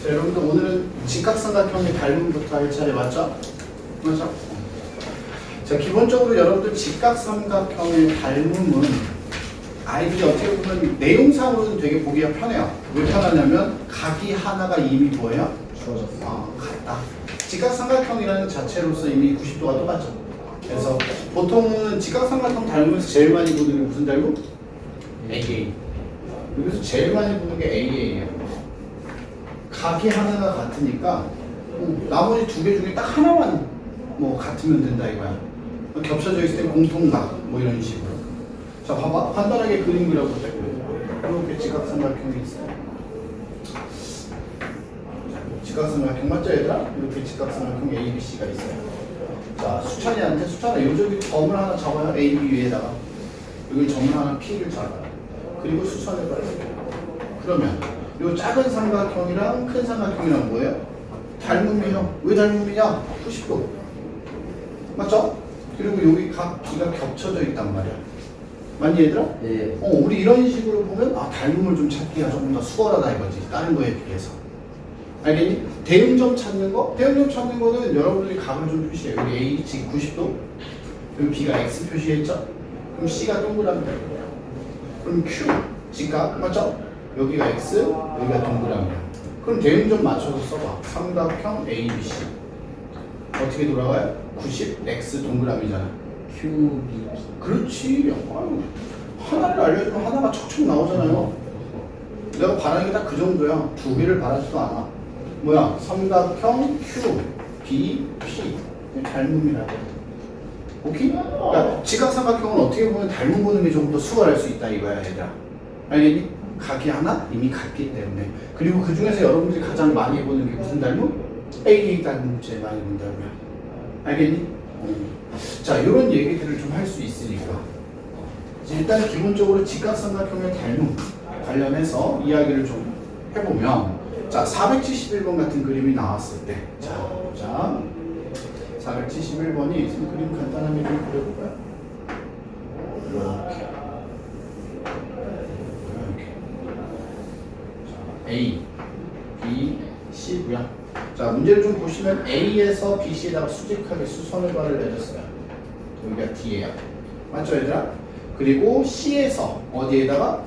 자, 여러분들 오늘은 직각삼각형의 닮음부터 할 차례 맞죠? 맞죠? 자, 기본적으로 여러분들 직각삼각형의 닮음은 아이들이 어떻게 보면 내용상으로는 되게 보기가 편해요. 왜 편하냐면 각이 하나가 이미 뭐예요? 주어졌어. 같다. 직각삼각형이라는 자체로서 이미 90도가 똑같죠. 그래서 보통은 직각삼각형 닮으면서 제일 많이 보는 게 무슨 닮음? AA. 여기서 제일 많이 보는 게 AA예요. 각이 하나가 같으니까 나머지 두 개 중에 딱 하나만 뭐 같으면 된다 이거야. 겹쳐져 있을 때 공통각 뭐 이런 식으로. 자, 봐봐. 간단하게 그림 그려보자. 이렇게 직각삼각형이 있어요. 직각삼각형 맞죠 얘들아? 이렇게 직각삼각형 A, B, C가 있어요. 자, 수찬이한테 수찬아 여기 점을 하나 잡아요. A, B 위에다가 여기 점을 하나 P를 잡아요. 그리고 수선을 발라요. 그러면 이 작은 삼각형이랑 큰 삼각형이랑 뭐예요? 닮음이에요. 왜 닮음이냐? 90도. 맞죠? 그리고 여기 각 B가 겹쳐져 있단 말이야. 맞니 얘들아? 네. 우리 이런 식으로 보면 닮음을 좀 찾기가 조금 더 수월하다 이거지. 다른 거에 비해서. 알겠니? 대응점 찾는 거? 대응점 찾는 거는 여러분들이 각을 좀 표시해요. 여기 H 90도, 여기 B가 X 표시했죠? 그럼 C가 동그라미다. 그럼 Q, 직각, 맞죠? 여기가 X, 여기가 동그라미야. 그럼 대응점 맞춰서 써봐. 삼각형 ABC. 어떻게 돌아가요? 90, X 동그라미잖아. QB. 그렇지. 아유, 하나를 알려주면 하나가 척척 나오잖아요. 내가 바라는 게 딱 그 정도야. 두 개를 바라지도 않아. 뭐야? 삼각형 Q, B, P. 닮음이라고. 오케이? 그러니까 직각삼각형은 어떻게 보면 닮음 보는 게 조금 더 수월할 수 있다 이거야 얘들아. 알겠니? 각이 하나 이미 같기 때문에. 그리고 그 중에서 여러분들이 가장 많이 보는 게 무슨 닮음? AA 닮음 제일 많이 본다고요. 알겠니? 자, 이런 얘기들을 좀 할 수 있으니까 일단 기본적으로 직각삼각형의 닮음 관련해서 이야기를 좀 해보면, 자, 471번 같은 그림이 나왔을 때, 자, 보자. 471번이 지금 그림 간단하게 좀 그려볼까요? 이렇게. 자, A, B, C고요. 자, 문제를 좀 보시면 A에서 BC에다가 수직하게 수선을 발을 내렸어요. 여기가 D예요. 맞죠 얘들아? 그리고 C에서 어디에다가?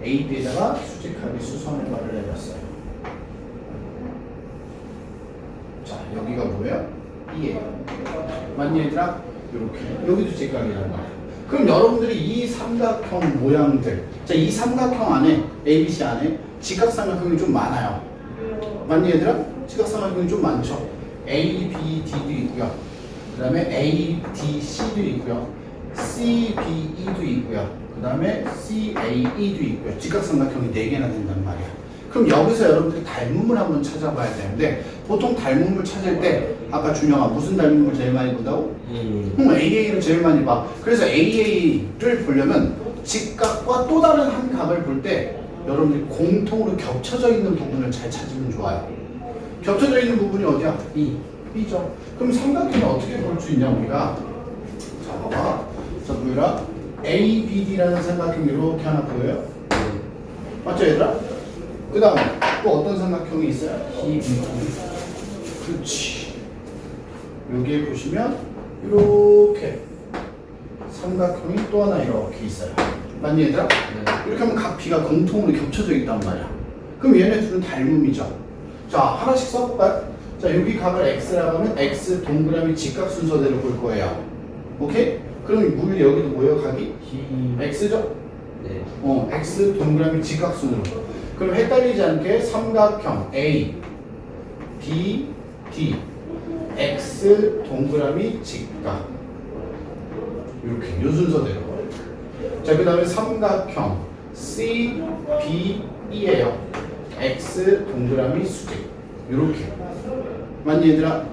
AB에다가 수직하게 수선을 발을 내렸어요. 자, 여기가 뭐예요? E예요. 맞니 얘들아? 이렇게. 여기도 직각이란 말이야. 그럼 여러분들이 이 삼각형 모양들, 자, 이 삼각형 안에, ABC 안에 직각삼각형이 좀 많아요. 맞니 얘들아? 직각삼각형이 좀 많죠. A, B, D도 있고요. 그 다음에 A, D, C도 있고요. C, B, E도 있고요. 그 다음에 C, A, E도 있고요. 직각삼각형이 4개나 된단 말이야. 그럼 여기서 여러분들이 닮음을 한번 찾아봐야 되는데, 보통 닮음을 찾을 때 아까 준영아 무슨 닮음을 제일 많이 본다고? AA를 제일 많이 봐. 그래서 AA를 보려면 직각과 또 다른 한 각을 볼 때 여러분들이 공통으로 겹쳐져 있는 부분을 잘 찾으면 좋아요. 겹쳐져 있는 부분이 어디야? B죠. 그럼 삼각형을 어떻게 볼 수 있냐 우리가? 자, 봐봐. 자, 보여라. ABD라는 삼각형 이렇게 하나 보여요? 맞죠 얘들아? 그 다음에 또 어떤 삼각형이 있어요? 그렇지. 여기에 보시면 이렇게 삼각형이 또 하나 이렇게 있어요. 맞니 얘들아? 이렇게 하면 각 B가 공통으로 겹쳐져 있단 말이야. 그럼 얘네 둘은 닮음이죠. 자, 하나씩 써볼까요? 자, 여기 각을 X라고 하면 X 동그라미 직각 순서대로 볼 거예요. 오케이? 그럼 물 여기도 뭐예요? 각이? X죠? 네. X 동그라미 직각순으로. 그럼 헷갈리지 않게 삼각형 A, B, D, X 동그라미 직각. 이렇게 요 순서대로. 자, 그 다음에 삼각형 C, B, E예요. X 동그라미 수직. 이렇게. 맞니 얘들아?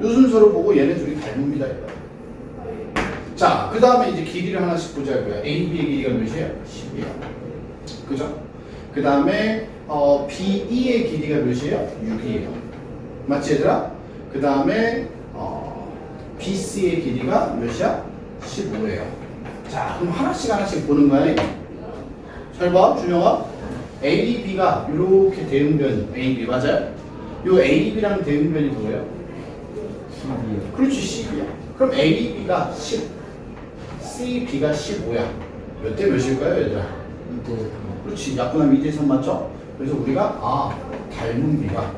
요 순서로 보고 얘네 둘이 닮음이다. 자, 그 다음에 이제 길이를 하나씩 보자고요. AB의 길이가 몇이에요? 10이에요. 그죠? 그 다음에 BE의 길이가 몇이에요? 6이에요. 맞지 얘들아? 그 다음에 BC의 길이가 몇이야? 15예요. 자, 그럼 하나씩 보는 거야. 이거. 잘 봐, 준영아. AB가 이렇게 대응변 AB 맞아요? 요 AB랑 대응변이 뭐예요? 12요. 그렇지 10이야. 그럼 AB가 10, CB가 15야. 몇 대 몇일까요 얘들아? 2대 그렇지 약분하면 2대 3 맞죠? 그래서 우리가 닮은 비가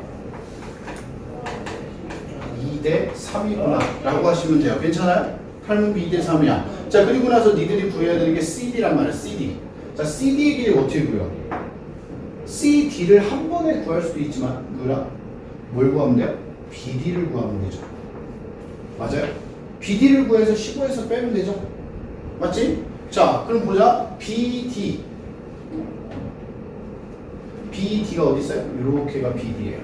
2대 3이구나 라고 하시면 돼요. 괜찮아요? 닮은 비 2대 3이야. 자 그리고 나서 니들이 구해야 되는 게 CD란 말이야. CD. 자 CD의 길이 어떻게 구해요? CD를 한 번에 구할 수도 있지만 뭐야? 뭘 구하면 돼요? BD를 구하면 되죠. 맞아요? BD를 구해서 15에서 빼면 되죠. 맞지? 자 그럼 보자. BD BD가 어디 있어요? 요렇게가 BD예요.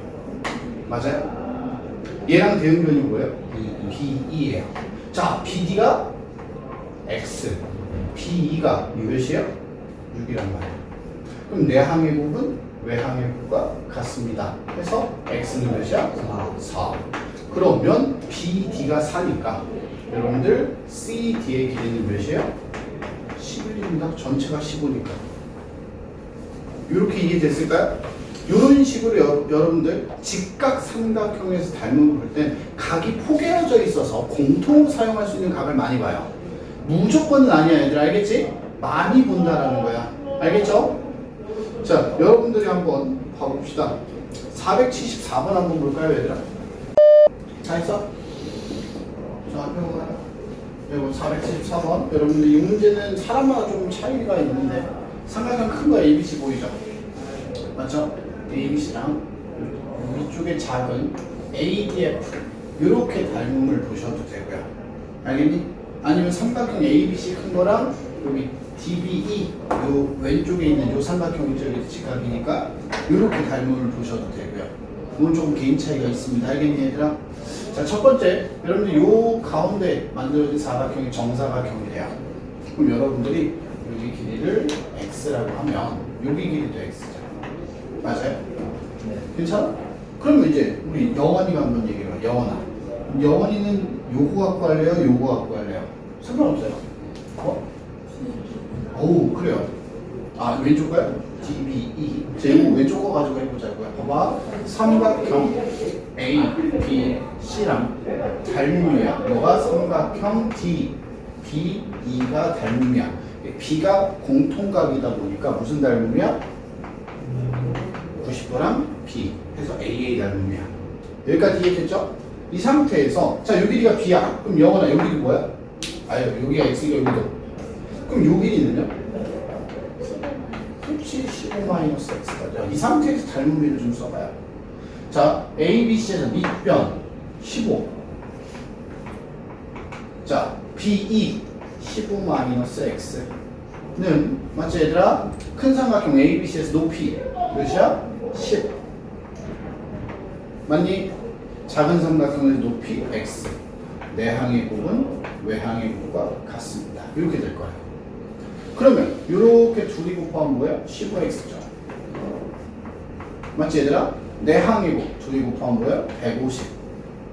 맞아요? 얘랑 대응변이 뭐예요? BE예요. 자 BD가 X, BE가 몇이에요? 6이란 말이에요. 그럼 내항의 곱은 외항의 곱과 같습니다. 해서 X는 몇이야? 4. 그러면 BD가 4니까 여러분들 CD의 길이는 몇이에요? 11입니다. 전체가 15니까. 이렇게 이해됐을까요? 이런 식으로 여러분들 직각삼각형에서 닮은 걸 볼 땐 각이 포개어져 있어서 공통으로 사용할 수 있는 각을 많이 봐요. 무조건은 아니야 얘들 알겠지? 많이 본다라는 거야. 알겠죠? 자 여러분들이 한번 봐봅시다. 474번 한번 볼까요 얘들아? 잘했어? 자 이거 474번. 여러분들 이 문제는 사람마다 좀 차이가 있는데 삼각형 큰 거 ABC 보이죠? 맞죠? ABC랑 위쪽에 작은 ADF 이렇게 닮음을 보셔도 되고요. 알겠니? 아니면 삼각형 ABC 큰 거랑 여기 DBE 요 왼쪽에 있는 요 삼각형이 저기 직각이니까 이렇게 닮음을 보셔도 되고요. 이건 조금 개인 차이가 있습니다. 알겠니 얘들아? 자, 첫 번째 여러분들 요 가운데 만들어진 사각형이 정사각형이래요. 그럼 여러분들이 여기 길이를 x라고 하면 여기 길이도 x잖아. 맞아요? 네. 괜찮아? 그러면 이제 우리 영원이가 한번 얘기해봐. 영원아. 영원이는 요거 갖고 할래요? 요거 갖고 할래요? 상관없어요. 오 그래요. 왼쪽 거요? DBE. 제 왼쪽 거 가지고 해보자고요. 봐봐. 삼각형 A, B, C랑 닮음이야. 뭐가 삼각형 D, B, E가 닮음이야. B가 공통각이다 보니까 무슨 닮음이야? 90도랑 B 해서 AA 닮음이야. 여기까지 이해됐죠? 이 상태에서 자 요 길이가 B야. 그럼 영원아 요 길이 뭐야? 여기가 X가 여기도. 그럼 요 길이는요? 그렇지 15-X가. 이 상태에서 닮음비를 좀 써봐요. 자 ABC에서 밑변 15. 자 BE 15-X는 맞지 얘들아? 큰 삼각형 ABC에서 높이 몇이야? 10. 맞니? 작은 삼각형의 높이 X. 내항의 곱은 외항의 곱과 같습니다. 이렇게 될 거예요. 그러면 이렇게 둘이 곱하면 뭐야? 15X죠. 맞지 얘들아? 내항의 곱 둘이 곱하면 뭐야? 150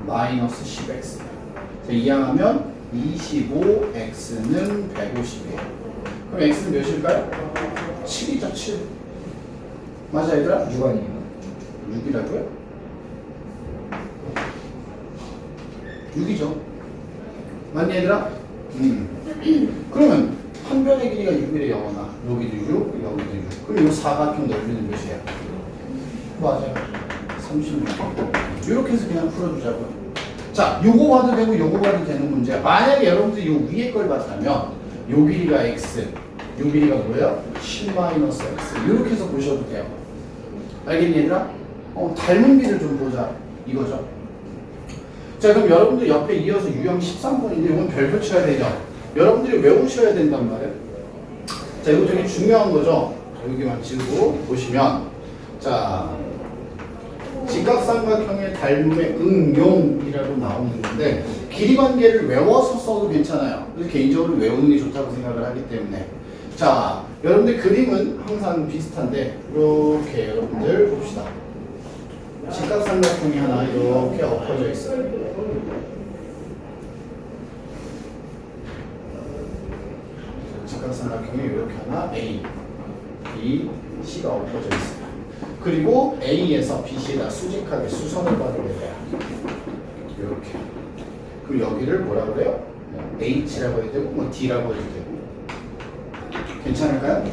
마이너스 10X. 이항하면 25X는 150이에요. 그럼 X는 몇일까요? 7이죠 7. 맞아 얘들아? 6 아니에요? 6이라고요? 6이죠. 맞니 얘들아? 그러면 한 변의 길이가 6이래 영원아. 여기도 6, 여기도 6. 그럼 이 사각형 넓이는 몇이야? 맞아요. 36. 이렇게 해서 그냥 풀어주자고요. 자, 요거 봐도 되고 요거 봐도 되는 문제야. 만약에 여러분들이 요 위에 걸 봤다면 요 길이가 x, 요 길이가 뭐예요? 10-x. 이렇게 해서 보셔도 돼요. 알겠니 얘들아? 닮은 비를 좀 보자. 이거죠. 자 그럼 여러분들 옆에 이어서 유형 13번인데 이건 별 붙여야 되죠. 여러분들이 외우셔야 된단 말이에요. 자 이거 되게 중요한 거죠. 여기만 지우고 보시면 자 직각삼각형의 닮음의 응용이라고 나오는 건데 길이 관계를 외워서 써도 괜찮아요. 그래서 개인적으로 외우는 게 좋다고 생각을 하기 때문에 자 여러분들 그림은 항상 비슷한데 이렇게 여러분들 봅시다. 직각삼각형이 하나 이렇게 엎어져 있어요. 직각삼각형이 이렇게 하나 A, B, C가 엎어져 있어요. 그리고 A에서 BC에다 수직하게 수선을 받으게 돼요. 이렇게. 그럼 여기를 뭐라 그래요? H라고 해도 되고 뭐 D라고 해도 되고. 괜찮을까요?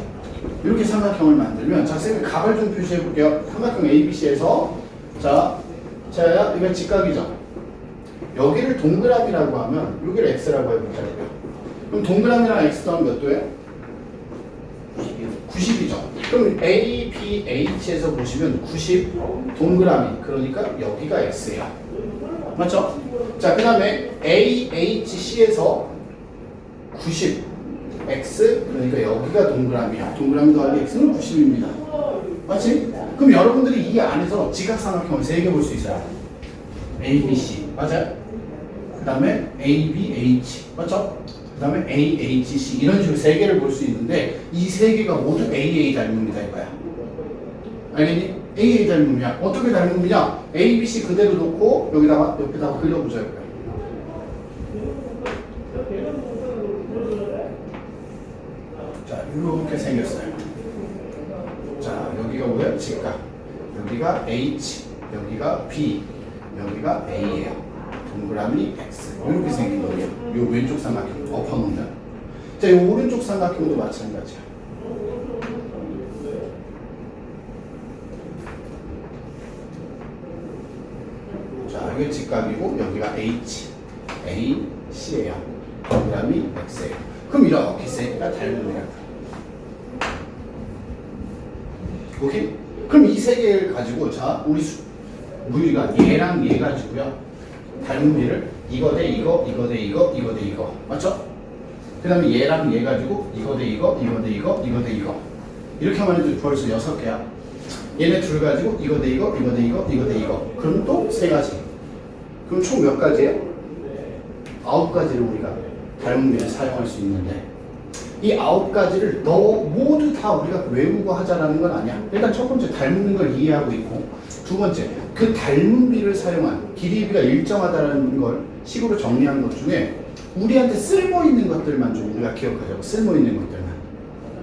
이렇게 삼각형을 만들면 자, 쌤이 각을 좀 표시해 볼게요. 삼각형 ABC에서 자, 이거 직각이죠. 여기를 동그라미라고 하면 여기를 X라고 해보자고요. 그럼 동그라미랑 X 더하면 몇 도예요? 90이죠. 그럼 A, B, H에서 보시면 90 동그라미. 그러니까 여기가 X예요. 맞죠? 자, 그 다음에 A, H, C에서 90 X. 그러니까 여기가 동그라미야. 동그라미 더하기 X는 90입니다. 맞지? 그럼 여러분들이 이 안에서 지각삼각형을 3개 볼 수 있어요. A, B, C. 맞아요? 그 다음에 A, B, H. 맞죠? 그 다음에 A, H, C. 이런 식으로 3개를 볼 수 있는데 이 3개가 모두 AA 닮음이다 이거야. 알겠니? AA 닮음이야. 어떻게 닮음이냐? A, B, C 그대로 놓고 여기다가 옆에다가 그려보자 이거야. 자, 이렇게 생겼어요. 자, 여기가 뭐야? 직각. 여기가 H, 여기가 B, 여기가 A예요. 동그라미 X. 이렇게 생긴 거예요. 요 왼쪽 삼각형 엎어놓으면. 자, 요 오른쪽 삼각형도 마찬가지야. 자, 이게 직각이고 여기가 H, A, C예요. 동그라미 X예요. 그럼 이렇게 세니까 닮음이야. 오케이? 그럼 이 3개를 가지고 자, 우리가 얘랑 얘 가지고요. 닮음비를 이거 대 이거, 이거 대 이거, 이거 대 이거. 맞죠? 그 다음에 얘랑 얘 가지고 이거 대 이거, 이거 대 이거, 이거 대 이거. 이렇게 하면 해도 벌써 6개야. 얘네 둘 가지고 이거 대 이거, 이거 대 이거, 이거 대 이거. 그럼 또 3가지. 그럼 총 몇 가지예요? 9가지를 우리가 닮음비를 사용할 수 있는데 이 9가지를 모두 다 우리가 외우고 하자라는 건 아니야. 일단 첫 번째 닮는 걸 이해하고 있고 두 번째 그 닮음비를 사용한 길이비가 일정하다는 걸 식으로 정리한 것 중에 우리한테 쓸모있는 것들만 좀 우리가 기억하자고. 쓸모있는 것들만.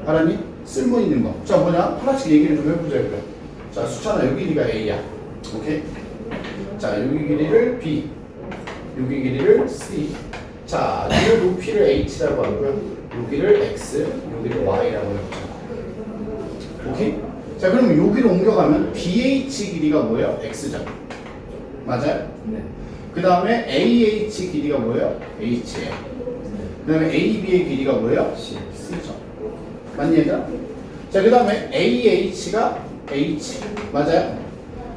알았니? 쓸모있는 거. 자, 뭐냐? 하나씩 얘기를 좀 해보자고요. 자, 수찬아 여기 길이가 A야. 오케이? 자, 여기 길이를 B, 여기 길이를 C. 자, 이 높이를 H라고 하고요. 여기를 X, 여기를 Y라고 해보자. 오케이? 자, 그럼 여기로 옮겨가면 BH 길이가 뭐예요? X죠. 맞아요? 네. 그 다음에 AH 길이가 뭐예요? H예요. 그 다음에 AB의 길이가 뭐예요? C죠. 맞니 얘들아? 자, 그 다음에 AH가 H. 맞아요?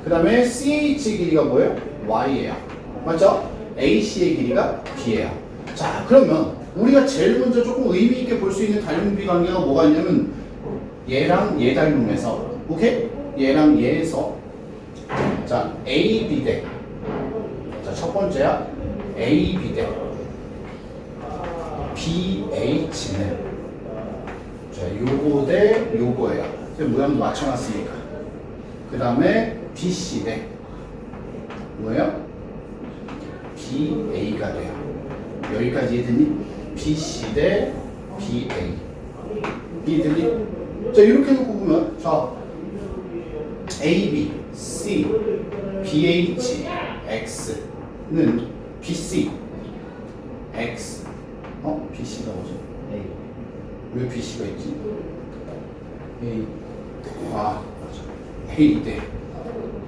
그 다음에 CH 길이가 뭐예요? Y예요. 맞죠? AC의 길이가 B예요. 자, 그러면 우리가 제일 먼저 조금 의미 있게 볼 수 있는 닮음비 관계가 뭐가 있냐면 얘랑 얘 닮음에서, 오케이? 얘랑 얘에서 자, AB 대 자, 첫 번째야 AB 대 BH는 자, 요거 대 요거예요. 모양도 맞춰놨으니까. 그 다음에 BC 대 뭐예요? BA가 돼요. 여기까지 이해됐니? BC 대 BA. 이해됐니? 자, 이렇게 놓고 보면 자, AB, C, BH, X는 BC, X. BC가 뭐죠? A. 왜 BC가 있지? A. 맞아. A 대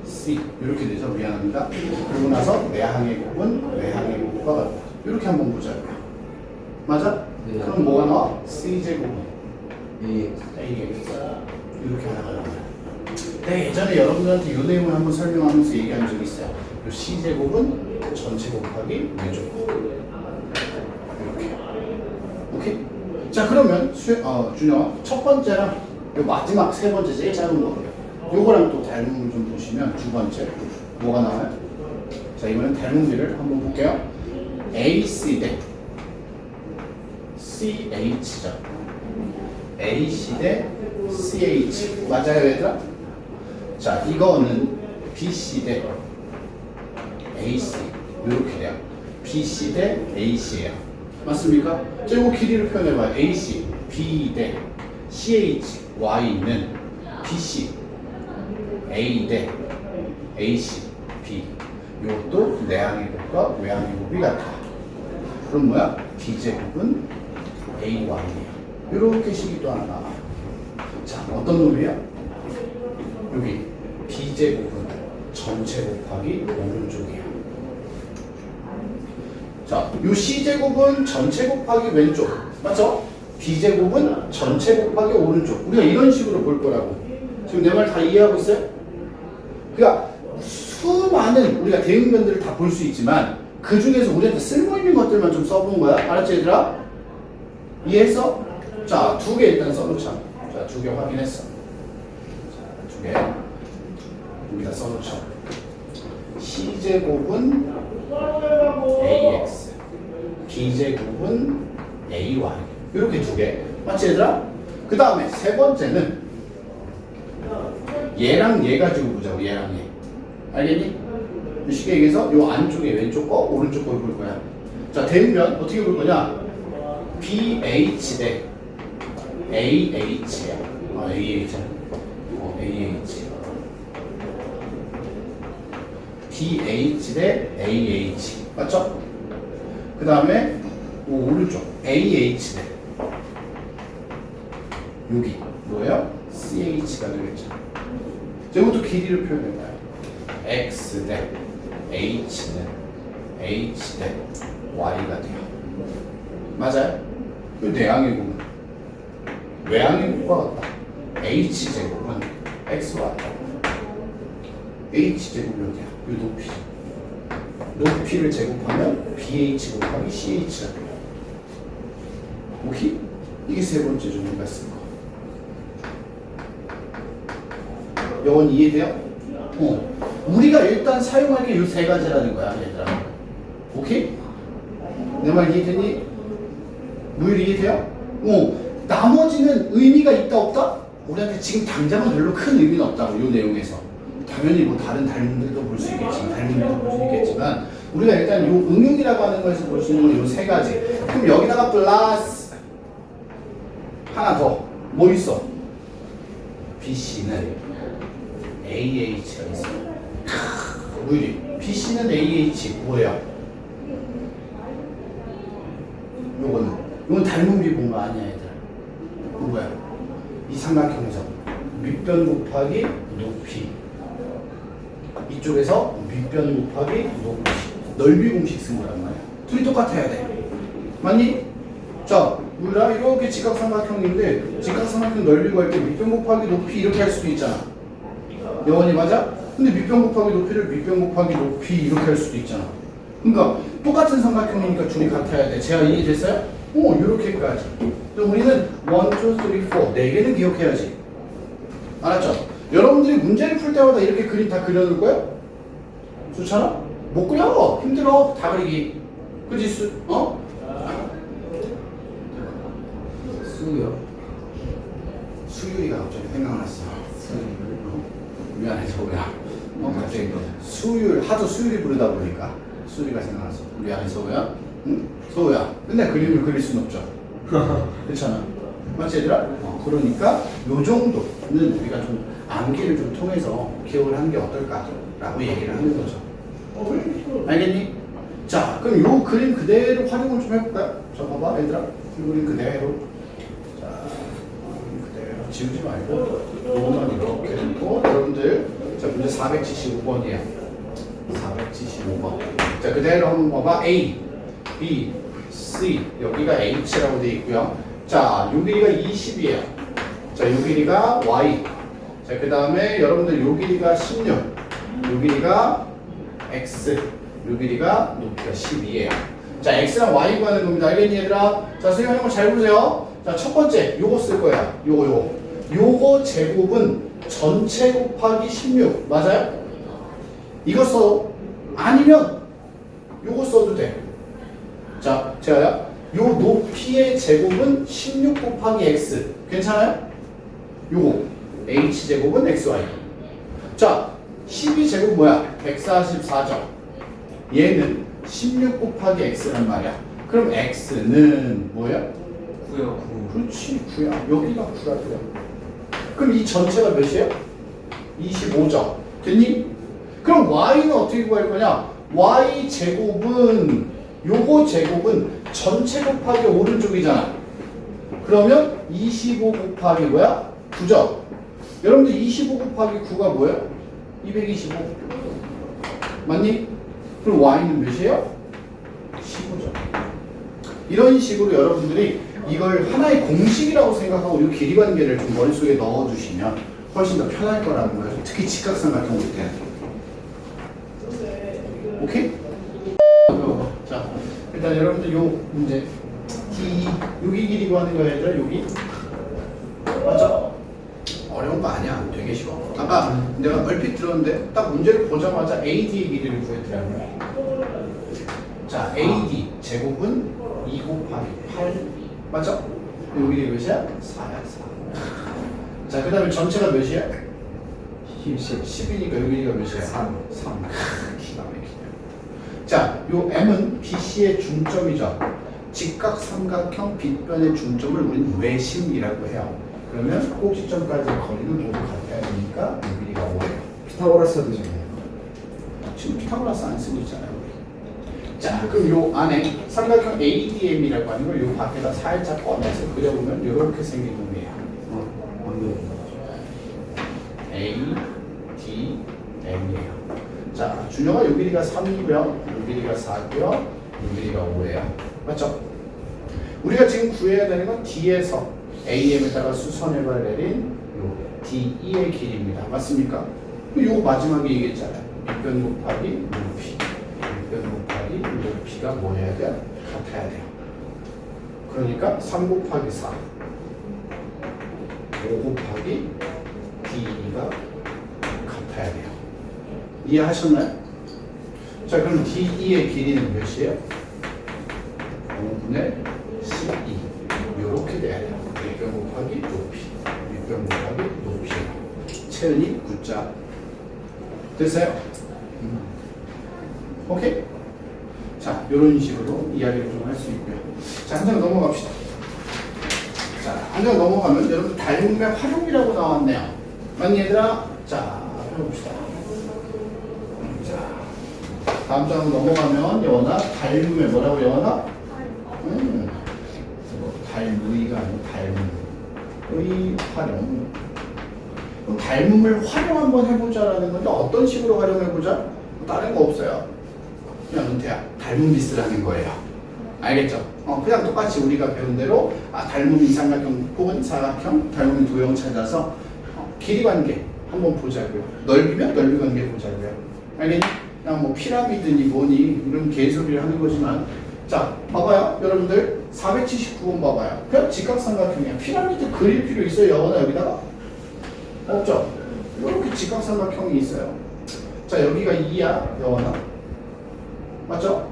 C. 이렇게 되죠. 미안합니다. 그러고 나서 내항의 곱은 외항의 곱과 같다. 이렇게 한번 보자고요. 맞아? 네. 그럼 뭐가 나와? C제곱은 AX. AX. 이렇게 나가요. 네, 예전에 여러분들한테 이 내용을 한번 설명하면서 얘기한 적이 있어요. 이 C제곱은 전체 곱하기 외조. 이렇게. 오케이? 자, 그러면 준영아, 첫 번째랑 요 마지막 세 번째 제일 작은 거고요. 요거랑 또 닮음을 좀 보시면 두 번째 뭐가 나와요? 자, 이번엔 닮음비를 한번 볼게요. AC 대 CH죠. AC 대 CH. 맞아요, 얘들아? 자, 이거는 BC 대 AC. 이렇게 돼요. BC 대 AC예요. 맞습니까? 자, 이거 길이를 표현해봐요. AC, B 대 CH, Y는 BC, A 대 AC, B. 이것도 내항의 곱과 외항의 곱이 같아. 그럼 뭐야? B제곱은 AY이야. 이렇게 식이 또 하나 나와. 자, 어떤 놈이야? 여기 B제곱은 전체 곱하기 오른쪽이야. 자, 요 C제곱은 전체 곱하기 왼쪽. 맞죠? B제곱은 전체 곱하기 오른쪽. 우리가 이런 식으로 볼 거라고. 지금 내 말 다 이해하고 있어요? 그러니까 수많은 우리가 대응변들을 다 볼 수 있지만 그 중에서 우리한테 쓸모있는 것들만 좀 써본 거야. 알았지 얘들아? 이해했어? 자, 두 개 일단 써놓자. 자, 두 개 확인했어. 자, 두 개. 여기다 써놓자. C제곱은 AX, B제곱은 AY. 이렇게 두 개. 맞지 얘들아? 그 다음에 세 번째는 얘랑 얘 가지고 보자고. 얘랑 얘. 알겠니? 쉽게 얘기해서 요 안쪽에 왼쪽 거 오른쪽 거 볼 거야. 자, 대응면 어떻게 볼 거냐? BH 대 AH야. AH. AH. BH 대 AH. 맞죠? 그 다음에 오른쪽 AH 대 여기 뭐예요? CH가 되겠죠. 이것도 길이를 표현해 봐요. X 대 H는 H 대 Y가 돼요. 맞아요? 그 내항의 곱은 외항의 곱과 같다. H제곱은 XY. H제곱이 어디야? 이 높이. 높이를 제곱하면 BH 곱하기 CH가 돼요. 오케이? 이게 세 번째 종류가 쓴 거. 이건 이해돼요? 우리가 일단 사용할 게 이 세 가지라는 거야, 얘들아. 오케이? 내 말 이해되니? 무율 이해돼요? 나머지는 의미가 있다 없다? 우리한테 지금 당장은 별로 큰 의미는 없다고, 이 내용에서. 당연히 뭐 다른 닮은들도 볼 수 있겠지만, 닮은들도 볼 수 있겠지만, 우리가 일단 이 응용이라고 하는 거에서 볼 수 있는 건 이 세 가지. 그럼 여기다가 플러스 하나 더. 뭐 있어? BC는 AH가 있어. 무율이. BC는 AH 뭐예요? 요건 닮은 비 본 거 아니야, 얘들아. 뭐야? 이 삼각형에서 밑변 곱하기 높이. 이쪽에서 밑변 곱하기 높이. 넓이 공식 쓴 거란 말이야. 둘이 똑같아야 돼. 맞니? 자, 우리가 이렇게 직각삼각형인데 직각삼각형 넓이 구할 때 밑변 곱하기 높이 이렇게 할 수도 있잖아. 영원히 맞아? 근데 밑변 곱하기 높이를 밑변 곱하기 높이 이렇게 할 수도 있잖아. 그러니까 똑같은 삼각형이니까 줄이 같아야 돼. 제가 이해됐어요? 이렇게까지. 그럼 우리는 1, 2, 3, 4 4개는 기억해야지. 알았죠? 여러분들이 문제를 풀 때마다 이렇게 그림 다 그려놓을 거야? 좋잖아? 못 그려. 힘들어. 다 그리기. 그치? 수요. 수율이가 갑자기 생각났어. 미안해, 서우야. 갑자기 수율, 하도 수율이 부르다 보니까 수율이가 생각났어. 미안해, 서우야. 응? 서우야. 맨날 그림을 그릴 순 없죠. 그렇잖아. 맞지, 얘들아? 그러니까 요 정도는 우리가 좀 암기를 좀 통해서 기억을 하는 게 어떨까라고 얘기를 하는 거죠. 알겠니? 자, 그럼 요 그림 그대로 활용을 좀 해볼까요? 자, 봐봐, 얘들아. 이 그림 그대로. 자, 그대로 지우지 말고 요것만 이렇게 놓고 여러분들, 자, 문제 475번이야. 475번. 자, 그대로 한번 봐봐. A, B, C. 여기가 H라고 되어 있고요. 자, 요 길이가 20이에요. 자, 요 길이가 Y. 자, 그 다음에 여러분들 요 길이가 16. 요 길이가 X. 요 길이가 높이가 12예요. 자, X랑 Y 구하는 겁니다. 알겠니, 얘들아? 자, 선생님 한번 잘 보세요. 자, 첫 번째, 요거 쓸 거야. 요거 제곱은 전체 곱하기 16. 맞아요? 이거 써. 아니면 요거 써도 돼. 자, 제가요. 요 높이의 제곱은 16 곱하기 X. 괜찮아요? 요거. H제곱은 XY. 자, 12제곱 뭐야? 144점. 얘는 16 곱하기 X란 말이야. 그럼 X는 뭐야? 9요. 9. 그렇지, 9야. 여기가 9라고요. 그럼 이 전체가 몇이에요? 25죠. 됐니? 그럼 y는 어떻게 구할 거냐? y 제곱은 요거 제곱은 전체 곱하기 오른쪽이잖아. 그러면 25 곱하기 뭐야? 9죠. 여러분들 25 곱하기 9가 뭐예요? 225. 맞니? 그럼 y는 몇이에요? 15죠. 이런 식으로 여러분들이 이걸 하나의 공식이라고 생각하고 이 길이 관계를 좀 머릿속에 넣어주시면 훨씬 더 편할 거라는 거예요. 특히 직각삼각형 올 때. 오케이? 자, 일단 여러분들 요 문제 D 여기 길이 구하는 거야 얘들아. 여기 맞아? 어려운 거 아니야. 되게 쉬워. 아까 내가 얼핏 들었는데 딱 문제를 보자마자 AD의 길이를 구했더라고요. 자, AD 제곱은 2 곱하기 8 맞죠? 여기 길이 몇이야? 4야 4. 자, 그 다음에 전체가 몇이야? 10이니까 여기 길이가 몇이야? 3. 기가 막히네. 자, 요 M은 BC의 중점이죠. 직각 삼각형 빗변의 중점을 우리는 외심이라고 해요. 그러면 꼭지점까지 거리는 모두 같아야 되니까 요 길이가 5예요. 피타고라스도 되잖아요. 지금 피타고라스 안 쓰고 있잖아요. 우리. 자, 그럼 요 안에 삼각형 ADM이라고 하는 걸 요 밖에다 살짝 꺼내서 그려보면 이렇게 생긴 동이에요. ADM이에요. 자, 준영아 요 길이가 3이고요. 요 길이가 4고요. 요 길이가 5예요. 맞죠? 우리가 지금 구해야 되는 건 D에서 AM에다가 수선해발 내린 요 DE의 길이입니다. 맞습니까? 요거 마지막에 얘기했잖아요. 밑변 곱하기 높이. 밑변 곱하기 높이가 뭐 해야 돼요? 같아야 돼요. 그러니까 3 곱하기 4. 5 곱하기 DE가 같아야 돼요. 이해하셨나요? 자, 그럼 DE의 길이는 몇이에요? 5분의 12. 이렇게 돼야 돼요. 밑변 곱하기 높이. 밑변 곱하기 높이. 채은이 9자. 됐어요? 오케이? 자, 이런 식으로 이야기를 좀 할 수 있고요. 자, 한 장 넘어갑시다. 자, 한 장 넘어가면 여러분 닮음의 활용이라고 나왔네요. 맞니 얘들아? 자, 해봅시다. 자, 다음 장 넘어가면 영어나 닮음의 뭐라고 영어나? 닮의가 아니고 닮음의 활용. 그럼 닮음을 활용 한번 해보자라는 건데 어떤 식으로 활용해보자? 다른 거 없어요. 그냥 은퇴야. 닮음 리스라는 거예요. 알겠죠? 그냥 똑같이 우리가 배운 대로 닮음 이삼각형 혹은 사각형, 닮음 도형 찾아서 길이 관계 한번 보자고요. 넓이면 넓이 관계 보자고요. 알겠니? 그냥 뭐 피라미드니 뭐니 이런 개소리를 하는 거지만 자, 봐봐요. 여러분들 479번 봐봐요. 그냥 직각삼각형이야. 피라미드 그릴 필요 있어요? 영어나 여기다가? 없죠? 이렇게 직각삼각형이 있어요. 자, 여기가 2야. 영어나. 맞죠?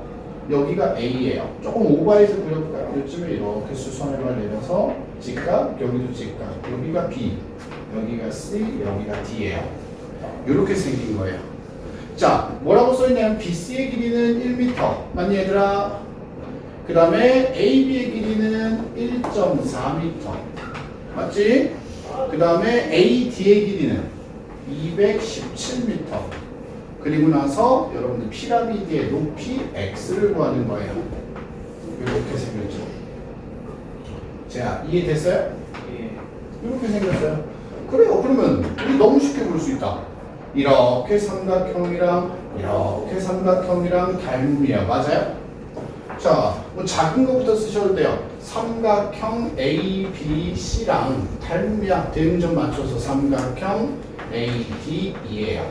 여기가 A예요. 조금 오버해서 그려볼까요? 요즘에 이렇게 수선해발 내려서 직각, 여기도 직각. 여기가 B, 여기가 C, 여기가 D예요. 이렇게 생긴 거예요. 자, 뭐라고 써있냐면 BC의 길이는 1m. 맞니 얘들아? 그 다음에 AB의 길이는 1.4m. 맞지? 그 다음에 AD의 길이는 217m. 그리고 나서 여러분들 피라미드의 높이 X를 구하는 거예요. 이렇게 생겼죠. 자, 이해됐어요? 이렇게 생겼어요. 그래요. 그러면 우리 너무 쉽게 볼 수 있다. 이렇게 삼각형이랑 이렇게 삼각형이랑 닮음이야. 맞아요? 자, 뭐 작은 거부터 쓰셔도 돼요. 삼각형 ABC랑 닮음이야. 대응점 맞춰서 삼각형 ADE예요.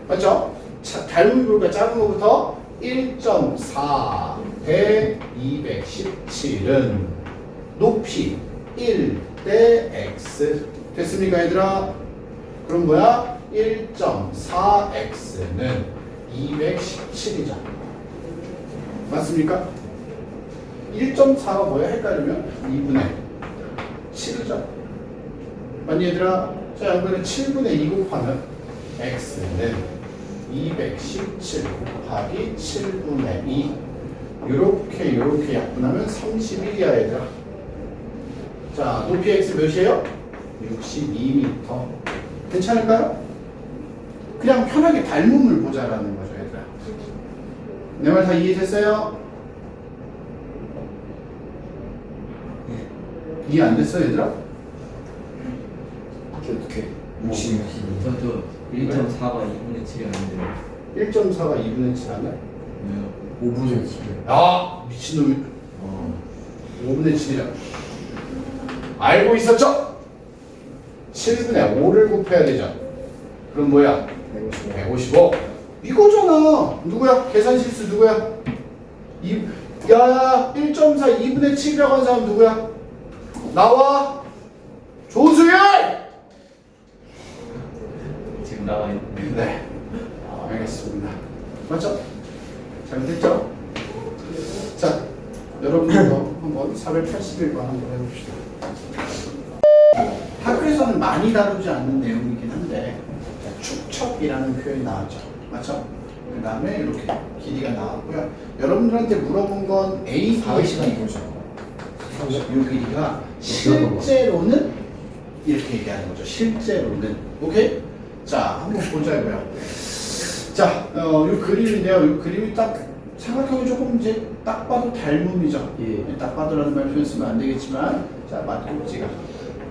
맞죠? 자, 닮음이 볼까? 작은 거부터 1.4 대 217은 높이 1 대 x. 됐습니까 얘들아? 그럼 뭐야? 1.4x는 217이죠. 맞습니까? 1.4가 뭐야? 헷갈리면 2분의 7이죠. 맞니 얘들아? 자, 이번에 7분의 2 곱하면 x는 217 곱하기 7분의 2 요렇게 약분하면 31이야 얘들아. 자, 높이 x 몇이에요? 62m. 괜찮을까요? 그냥 편하게 닮음을 보자라는 거죠, 얘들아. 내 말 다 이해됐어요? 이해 안 됐어, 얘들아? 어떻게? 저도 1.4가 2분의 7이 아닌데 1.4가 2분의 7 하면? 왜요? 5분의 7. 아, 미친놈이. 5분의 7이라. 알고 있었죠? 7분의 5를 곱해야 되죠. 그럼 뭐야? 155. 이거잖아. 누구야? 계산 실수 누구야? 야, 1.4 2분의 7이라고 한 사람 누구야? 나와. 조수열! 지금 나와 있는데 네. 알겠습니다. 맞죠? 잘됐죠? 자, 여러분들도 한번 481번 한번 해봅시다. 학교에서는 많이 다루지 않는 내용이긴 한데 축척이라는 표현이 나왔죠. 맞죠? 그 다음에 이렇게 길이가 나왔고요. 여러분들한테 물어본 건 A, B의 4시간 보죠. 이 길이가 실제로는 이렇게 얘기하는 거죠. 실제로는. 오케이? 자, 한번 보자고요. 자, 이 그림인데요. 이 그림이 딱 삼각형이 조금 이제 딱 봐도 닮음이죠. 예. 딱 봐도라는 말 표현 쓰면 안 되겠지만, 자, 맞꼭지가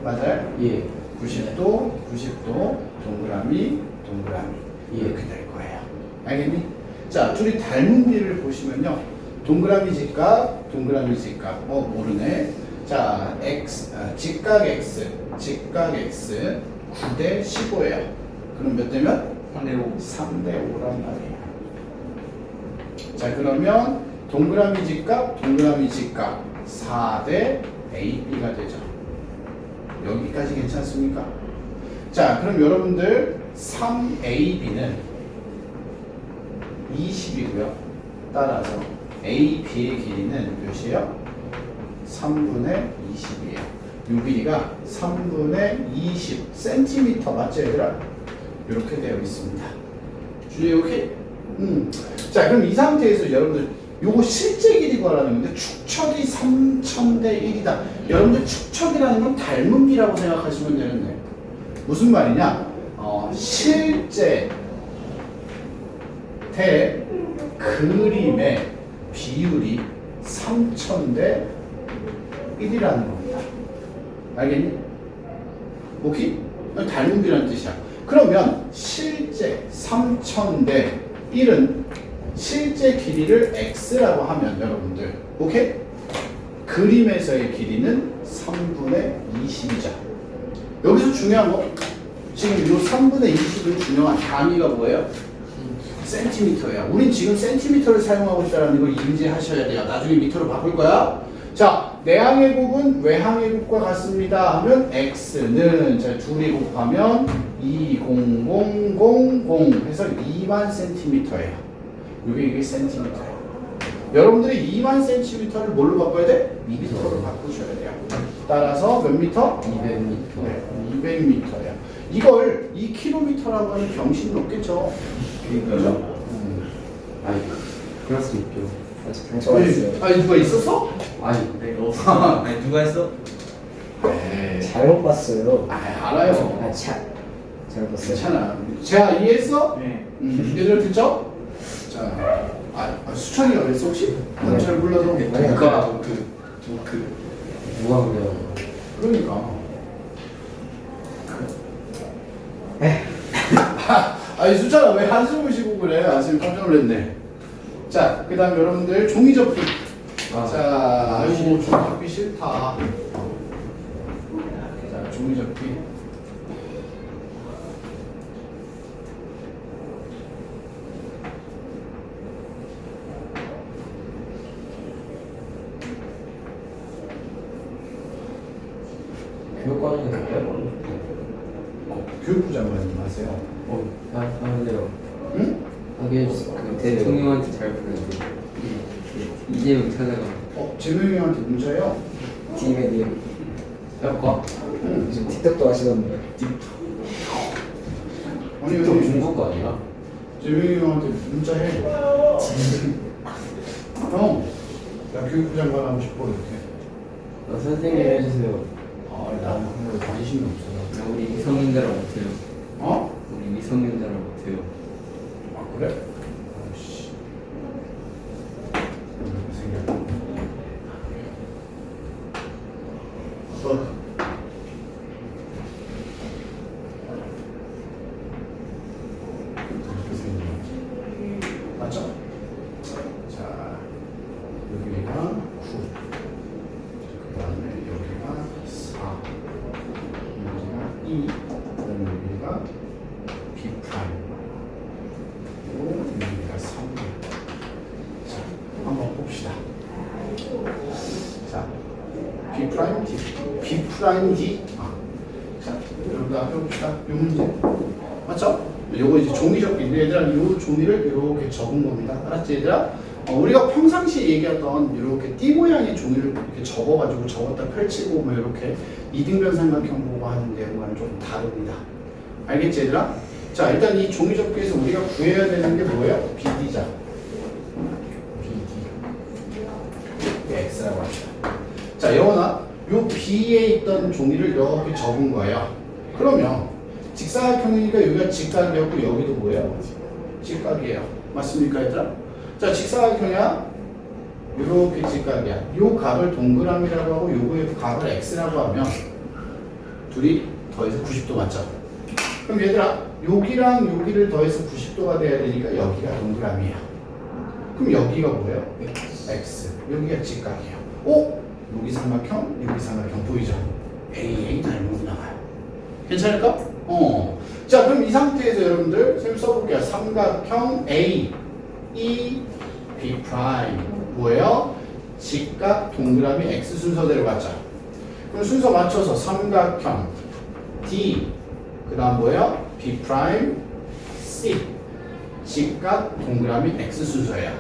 맞아요? 예. 90도, 90도, 동그라미, 동그라미 예. 이렇게 될 거예요. 알겠니? 자, 둘이 닮은 비를 보시면요. 동그라미 직각, 동그라미 직각. 모르네. 자, 직각 x, 직각 x 9대 15예요. 그럼 몇 대면? 3대 5 3대 5란 말이에요. 자, 그러면 동그라미 직각, 동그라미 직각 4대 AB가 되죠. 여기까지 괜찮습니까? 자, 그럼 여러분들 3AB는 20이고요. 따라서 AB의 길이는 몇이에요? 3분의 20이에요. 이 길이가 3분의 20cm 맞죠, 얘들아? 이렇게 되어 있습니다. 주의 오케이? 자, 그럼 이 상태에서 여러분들 요거 실제 길이 구하라는 건데 축척이 3000대 1이다. 여러분들 축척이라는 건 닮은 비라고 생각하시면 되는데 무슨 말이냐? 실제 대 그림의 비율이 3000대 1이라는 겁니다. 알겠니? 오케이? 닮은 비라는 뜻이야. 그러면 실제 3000대 1은 실제 길이를 x라고 하면 여러분들 오케이? 그림에서의 길이는 3분의 20이죠. 여기서 중요한 거 지금 이 3분의 20을 중요한 단위가 뭐예요? 센티미터야. 우린 지금 센티미터를 사용하고 있다는 걸 인지하셔야 돼요. 나중에 미터로 바꿀 거야. 자, 내항의 곱은 외항의 곱과 같습니다 하면 x는 자 둘이 곱하면 20000 해서 2만 센티미터예요. 이게 센티미터예요. 여러분들이 2만 센티미터를 뭘로 바꿔야 돼? 미터로 바꾸셔야 돼요. 따라서 몇 미터? 200m. 네, 200m예요. 이걸 2km라고 하면 병신 높겠죠. 그러니까요. 아니, 그럴 수 있죠. 아직 아니 누가 있었어? 아니, 내가 없어 아니 누가 했어? 네. 잘못 봤어요. 알아요. 아, 참. 잘못 봤어요. 괜찮아. 제가 이해했어? 네 얘들 듣죠? 자, 수찬이가 그랬어 혹시? 난 잘 몰라서. 누가 누가 그래요? 그러니까. 에. 아니 수찬아 왜 한숨을 쉬고 그래? 지금 깜짝 놀랐네. 자, 그다음 여러분들 종이 접기. 자, 아이고 종이 접기 싫다. 자, 종이 접기. 교육과정에서 빼버려. 교육부 장관님 하세요. 하는데요. 응? 하게 해주세요. 그 대통령한테 잘 보내줘 이재용 찾아가 재명이 형한테 문자요. 팀의 님. 해볼까? 응. 요즘 틱톡도 하시던데. 아니 좀 왜 중국 거 아니야? 재명이 형한테 문자해. 형, 나 교육부 장관 하고 싶어 이렇게. 선생님 해주세요. 나는 그런 거 관심이 없어요. 우리 미성년자랑 못해요 어? 우리 미성년자랑 못해요 맞죠? 자, 여기가 9. 그 다음에 여기가 4. 여기가 2. 그 다음에 여기가 B 프라임. 그리고 여기가 3. 자, 한번 봅시다. 자, B 프라임 D. B 프라임 D. 자, 여러분들 앞에 봅시다. 요 문제. 맞죠? 요거 이제 종이 접기인데 얘들아 요 종이를 이렇게 적은 겁니다. 알았지 얘들아? 우리가 평상시에 얘기하던 이렇게 띠 모양의 종이를 이렇게 적어가지고 적었다 펼치고 뭐 이렇게 이등변 삼각형 보고 하는 내용과는 좀 다릅니다. 알겠지 얘들아? 자 일단 이 종이 접기에서 우리가 구해야 되는 게 뭐예요? BD자. BD. X라고 합니다. 자 영원아 요 B에 있던 종이를 이렇게 적은 거예요. 그러면 직사각형이니까 여기가 직각이었고 여기도 뭐예요? 직각이에요. 맞습니까 얘들아? 자 직사각형이야 이렇게 직각이야. 요 값을 동그라미라고 하고 요거의 값을 x라고 하면 둘이 더해서 90도 맞죠? 그럼 얘들아 여기랑 여기를 더해서 90도가 돼야 되니까 여기가 동그라미야. 그럼 여기가 뭐예요? x. 여기가 직각이에요. 오? 여기 삼각형, 여기 삼각형 보이죠? AA 닮은 나와요. 괜찮을까? 자 그럼 이 상태에서 여러분들 선생님 써볼게요. 삼각형 A, E, B 프라임 뭐예요? 직각 동그라미 X 순서대로 가자. 그럼 순서 맞춰서 삼각형 D 그 다음 뭐예요? B 프라임 C 직각 동그라미 X 순서예요.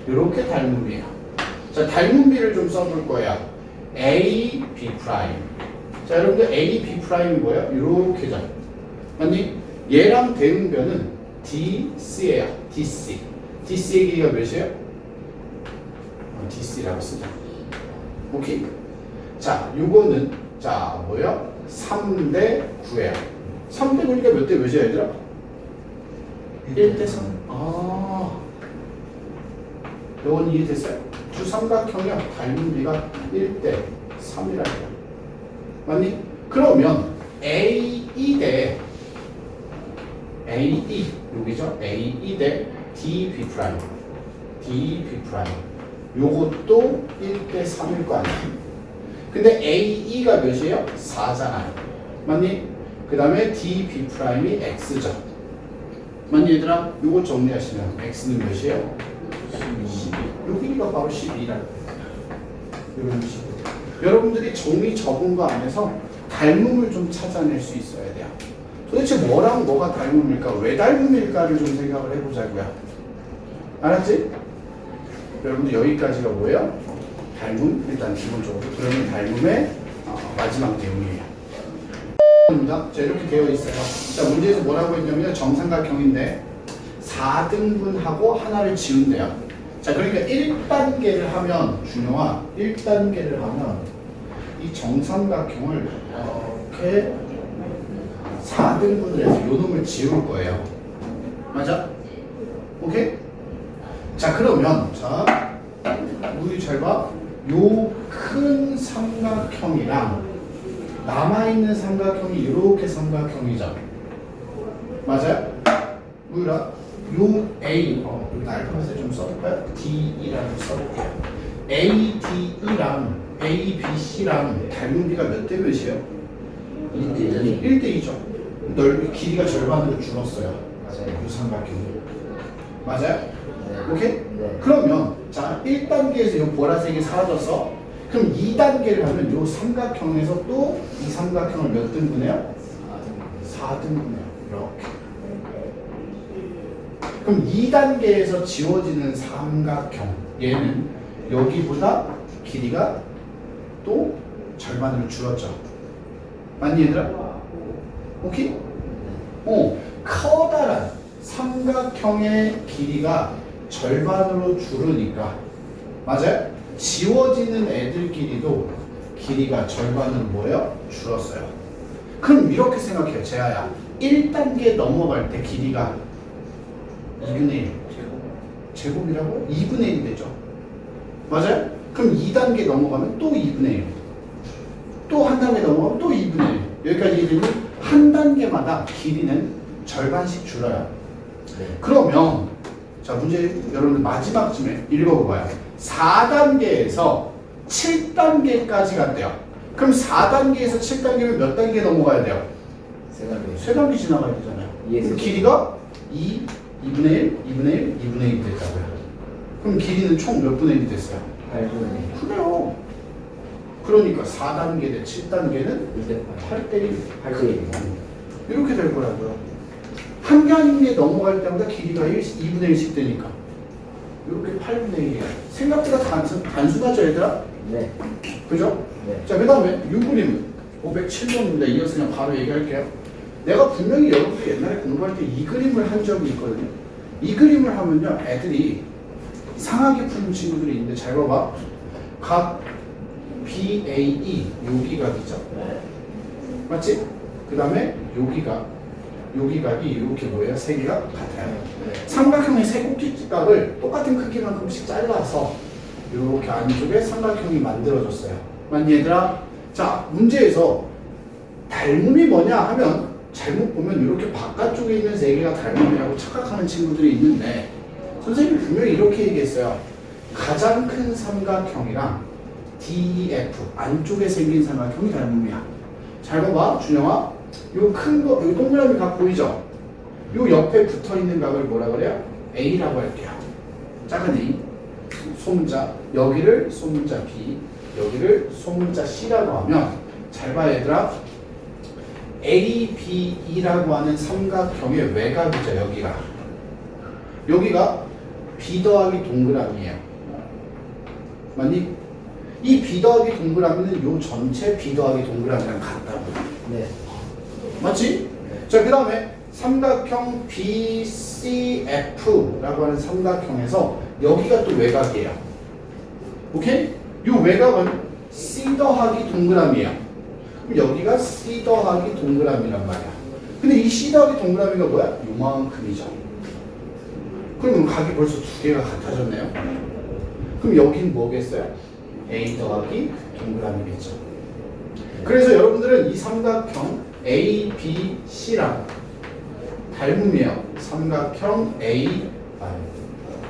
이렇게 닮음이에요. 자 닮음비를 좀 써볼 거예요. A, B 프라임. 자 여러분들 A, B 프라임이 뭐예요? 이렇게 자. 맞니? 얘랑 대응변은 DC예요. DC. DC의 길이가 몇이에요? DC라고 쓰자. 오케이. 자, 요거는 자 뭐예요? 3대 9예요. 3대 9니까 몇 대 몇이야 얘들아? 1대 3. 아, 요건 이해됐어요? 주삼각형이야. 닮은비가 1대 3이라고요. 맞니? 그러면 AE 대 AE 여기죠? AE 대 DB 프라임 DB 프라임 요것도 1대 3일 거 아니야. 근데 AE가 몇이에요? 4잖아요. 맞니? 그 다음에 DB 프라임이 X죠. 맞니 얘들아? 요거 정리하시면 X는 몇이에요? 12. 여기가 바로 12라는 이런 식으로 여러분들이 종이 적은 거 안에서 닮음을 좀 찾아낼 수 있어야 돼요. 도대체 뭐랑 뭐가 닮음일까? 왜 닮음일까를 좀 생각을 해보자고요. 알았지? 여러분들 여기까지가 뭐예요? 닮음 일단 기본적으로 그러면 닮음의 마지막 내용이에요. 자 이렇게 되어 있어요. 자 문제에서 뭐라고 했냐면 정삼각형인데 4등분하고 하나를 지운대요. 자 그러니까 1단계를 하면 준영아 1단계를 하면 이 정삼각형을 이렇게 4등분을 해서 요 놈을 지울 거예요. 맞아? 오케이? 자 그러면 자 우리 잘 봐. 요 큰 삼각형이랑 남아있는 삼각형이 이렇게 삼각형이죠. 맞아요? 우리라 요 A 알파벳을 좀 써볼까요? DE라고 써볼게요. ADE랑 ABC랑 닮은비가 몇 대 몇이에요? 1대 2죠. 넓이 길이가 절반으로 줄었어요. 맞아요. 요 삼각형이. 맞아요? 네. 오케이? 네. 그러면 자 1단계에서 요 보라색이 사라졌어. 그럼 2단계를 하면 요 삼각형에서 또 이 삼각형을 몇 등분해요? 4등분해요. 이렇게. 그럼 2단계에서 지워지는 삼각형 얘는 여기보다 길이가 또 절반으로 줄었죠. 맞니 얘들아? 오케이? 커다란 삼각형의 길이가 절반으로 줄으니까 맞아요? 지워지는 애들끼리도 길이가 절반으로 뭐예요? 줄었어요. 그럼 이렇게 생각해요. 재하야 1단계 넘어갈 때 길이가 2분의 1 제곱이라고? 2분의 1이 되죠. 맞아요? 그럼 2단계 넘어가면 또 2분의 1 또 한 단계 넘어가면 또 2분의 1 여기까지 되면 한 단계마다 길이는 절반씩 줄어요. 네. 그러면 자, 문제 여러분들 마지막쯤에 읽어봐요. 4단계에서 7단계까지 갔대요. 그럼 4단계에서 7단계면 몇 단계 넘어가야 돼요? 세 단계. 3단계 지나가야 되잖아요. 예, 그럼 세 길이가 2, 2분의 1, 2분의 1, 2분의 1이 됐다고요. 그럼 길이는 총 몇 분의 1이 됐어요? 8분의 그래요. 그러니까 4단계 대 7단계는 8대 1. 8대 1. 이렇게 될 거라고요. 한 단계 넘어갈 때마다 길이가 2분의 1씩 되니까. 이렇게 8분의 1이에요. 생각보다 단순하죠, 얘들아? 네. 그죠? 네. 자, 그 다음에 이 그림 507번입니다. 이어서 그냥 바로 얘기할게요. 내가 분명히 여러분들 옛날에 공부할 때 이 그림을 한 적이 있거든요. 이 그림을 하면요, 애들이 이상하게 푸는 친구들이 있는데 잘 봐봐. 각 BAE 요기각이죠. 맞지? 그 다음에 요기각이 이렇게 뭐예요? 세 개가 같아요. 삼각형의 세 꼭지각을 똑같은 크기만큼씩 잘라서 이렇게 안쪽에 삼각형이 만들어졌어요. 맞니 얘들아? 자, 문제에서 닮음이 뭐냐 하면 잘못 보면 이렇게 바깥쪽에 있는 세 개가 닮음이라고 착각하는 친구들이 있는데 선생님이 분명히 이렇게 얘기했어요. 가장 큰 삼각형이랑 DEF 안쪽에 생긴 삼각형이 닮음이야. 잘 봐봐, 준영아. 요 큰 거, 요 동그라미 각 보이죠? 요 옆에 붙어 있는 각을 뭐라 그래요? A라고 할게요. 작은 A. 소문자. 여기를 소문자 B, 여기를 소문자 C라고 하면 잘 봐, 얘들아. ABE라고 하는 삼각형의 외곽이죠, 여기가. 여기가 B 더하기 동그라미예요. 맞니? 이 B 더하기 동그라미는 요 전체 B 더하기 동그라미랑 같다고. 네. 맞지? 자, 그 다음에 삼각형 BCF라고 하는 삼각형에서 여기가 또 외곽이에요. 오케이? 이 외곽은 C 더하기 동그라미예요. 그럼 여기가 C 더하기 동그라미란 말이야. 근데 이 C 더하기 동그라미가 뭐야? 요만큼이죠. 그러면 각이 벌써 두 개가 같아졌네요. 그럼 여긴 뭐겠어요? A 더하기 동그라미겠죠. 그래서 여러분들은 이 삼각형 A, B, C랑 닮음이에요. 삼각형 A,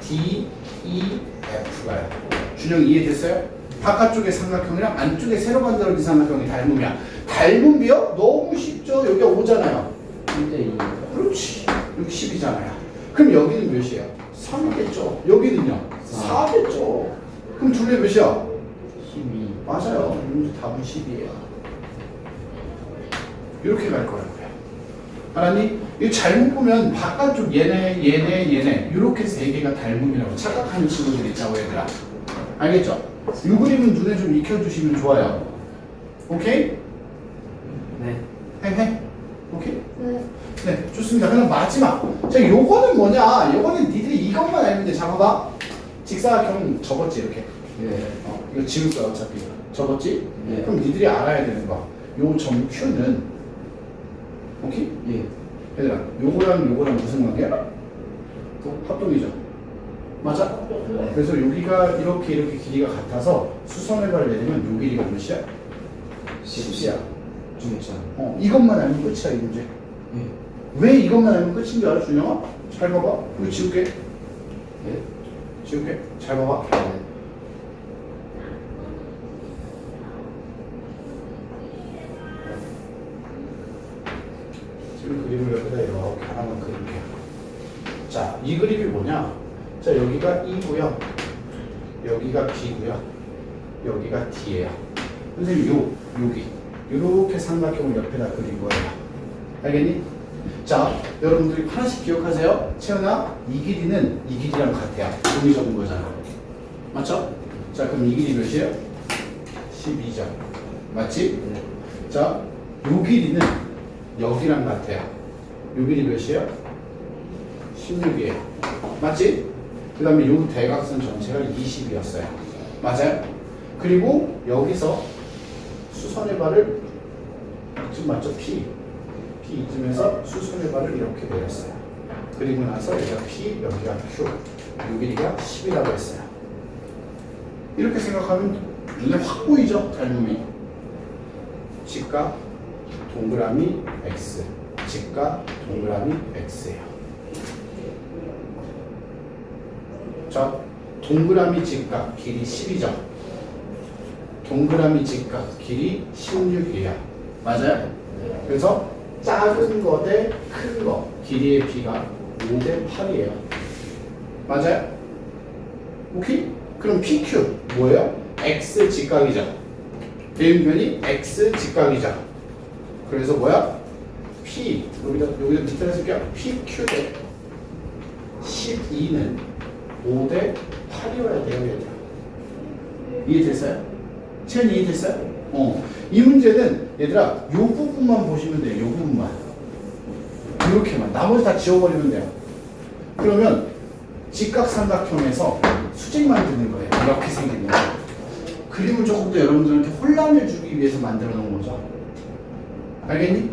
D, E, F가요. 준영 이해됐어요? 바깥쪽의 삼각형이랑 안쪽에 새로 만들어진 삼각형이 닮음이야. 닮음 비어? 너무 쉽죠? 여기가 5잖아요. 1대 2. 그렇지. 여기 10이잖아요. 그럼 여기는 몇이에요? 3이겠죠. 여기는요? 4겠죠. 그럼 둘레 몇이야? 12. 맞아요. 문제 답은 10이에요. 이렇게 갈 거라고요. 알았니? 이 잘못 보면 바깥쪽 얘네 이렇게 세 개가 닮음이라고 착각하는 친구들이 있다고 얘들아. 알겠죠? 이 그림은 눈에 좀 익혀주시면 좋아요. 오케이? 네. 해? 오케이? 네, 좋습니다. 그럼 마지막. 자, 요거는 뭐냐? 요거는 니들이 이것만 알면 돼. 잡아봐. 직사각형 접었지, 이렇게. 네. 이거 지울 거야, 어차피. 접었지? 네. 그럼 니들이 알아야 되는 거. 요 점 Q는, 오케이? 예. 얘들아, 요거랑 무슨 관계야? 또 합동이죠. 맞아? 네. 그래서 여기가 이렇게 길이가 같아서 수선해발 내리면 요 길이가 몇이야? 10이야. 진짜. 이것만 알면 끝이야, 이 문제. 예. 왜 이것만 알면 끝인 줄 알아, 준영아? 잘 봐봐. 이거 지울게. 네. 지울게. 잘 봐봐. 네. 지금 그림을 여기다 이렇게 하나만 그릴게요. 자, 이 그림이 뭐냐? 자, 여기가 E고요. 여기가 B고요. 여기가 D예요. 선생님, 여기. 이렇게 삼각형을 옆에다 그린 거예요. 알겠니? 자, 여러분들이 하나씩 기억하세요. 채연아, 이 길이는 이 길이랑 같아요. 종이 적은 거잖아. 맞죠? 자, 그럼 이 길이 몇이에요? 12죠. 맞지? 네. 자, 요 길이는 여기랑 같아요. 요 길이 몇이에요? 16이에요. 맞지? 그 다음에 요 대각선 전체가 20이었어요. 맞아요? 그리고 여기서 수선의 발을 이쯤 맞죠? P 이쯤에서 수선의 발을 이렇게 내렸어요. 그리고 나서 여기가 P, 여기가 Q, 요 길이가 10이라고 했어요. 이렇게 생각하면 눈에 확 보이죠? 닮음이. 직각 동그라미 X, 직각 동그라미 X예요. 자, 동그라미 직각 길이 10이죠. 동그라미 직각 길이 16이에요. 맞아요? 그래서 작은 거 대 큰 거 길이의 비가 5대 8이에요. 맞아요? 오케이? 그럼 PQ 뭐예요? X 직각이죠. 대응변이 X 직각이죠. 그래서 뭐야? P 여기다 밑에다 쓸게요. PQ 대 12는 5대 8이어야 돼요, 얘들아. 이해됐어요? 채연이 이해됐어요? 이 문제는 얘들아 요 부분만 보시면 돼요. 요 부분만. 이렇게만. 나머지 다 지워버리면 돼요. 그러면 직각삼각형에서 수직 만드는 거예요. 이렇게 생긴 거. 그림을 조금 더 여러분들한테 혼란을 주기 위해서 만들어 놓은 거죠. 알겠니?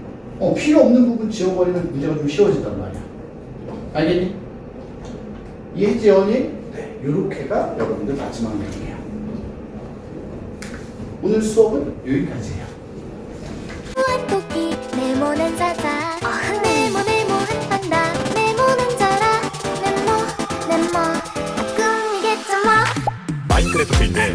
필요 없는 부분 지워버리면 문제가 좀 쉬워진단 말이야. 알겠니? 이해했지, 연이? 네. 요렇게가 여러분들 마지막 내용이에요. 오늘 수업은 여기까지예요. 토끼 네모는 자자 네모 한단다 네모는 자라 네모 꿈이겠죠 뭐 마인크래프트인데